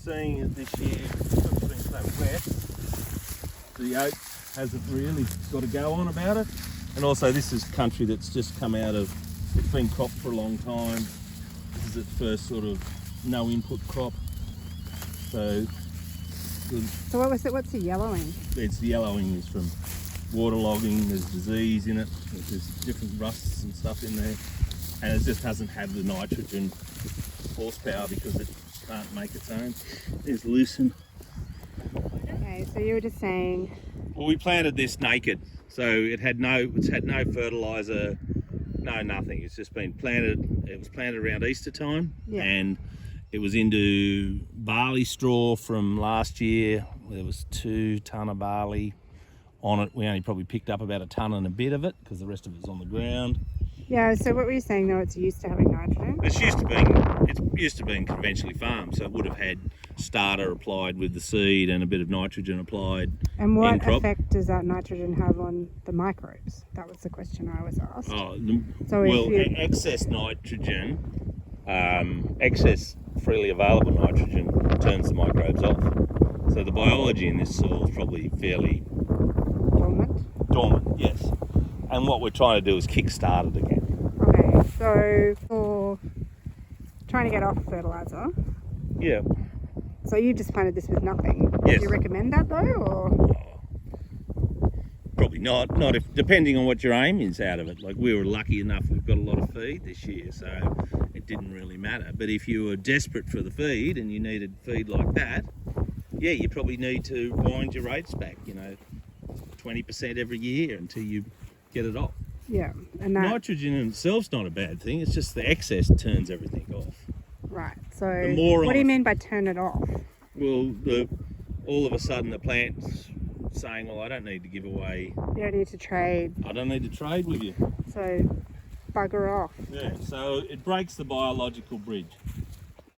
seeing is this year, because it's been so wet, the oat hasn't really got a go on about it. And also this is country that's just come out of, it's been cropped for a long time. This is its first sort of no input crop. So what was it? What's the yellowing? it's the yellowing is from waterlogging, there's disease in it, there's different rusts and stuff in there. And it just hasn't had the nitrogen horsepower because it can't make its own. There's lucerne. Okay, so you were just saying. Well, we planted this naked, so it's had no fertiliser, no nothing. It's just been planted. It was planted around Easter time, and it was into barley straw from last year. There was 2 tonne of barley on it. We only probably picked up about a tonne and a bit of it because the rest of it's on the ground. Yeah, so what were you saying though? It's used to having nitrogen? It's used to being conventionally farmed, so it would have had starter applied with the seed and a bit of nitrogen applied. And what in-crop. effect does that nitrogen have on the microbes? That was the question I was asked. Oh, So well, excess nitrogen, excess freely available nitrogen turns the microbes off. So the biology in this soil is probably fairly dormant, yes. And what we're trying to do is kick-start it again. Okay, so for trying to get off fertiliser. Yeah. So you just planted this with nothing. Yes. Do you recommend that though, or? Probably not. Not if, depending on what your aim is out of it. Like we were lucky enough, we've got a lot of feed this year, so it didn't really matter. But if you were desperate for the feed and you needed feed like that, yeah, you probably need to wind your rates back, 20% every year until you get it off. Yeah, and that. Nitrogen in itself's not a bad thing. It's just the excess turns everything off. Right. So more what do you mean by turn it off? Well, all of a sudden the plant's saying, well, I don't need to give away. You don't need to trade. I don't need to trade with you. So bugger off. Yeah. So it breaks the biological bridge.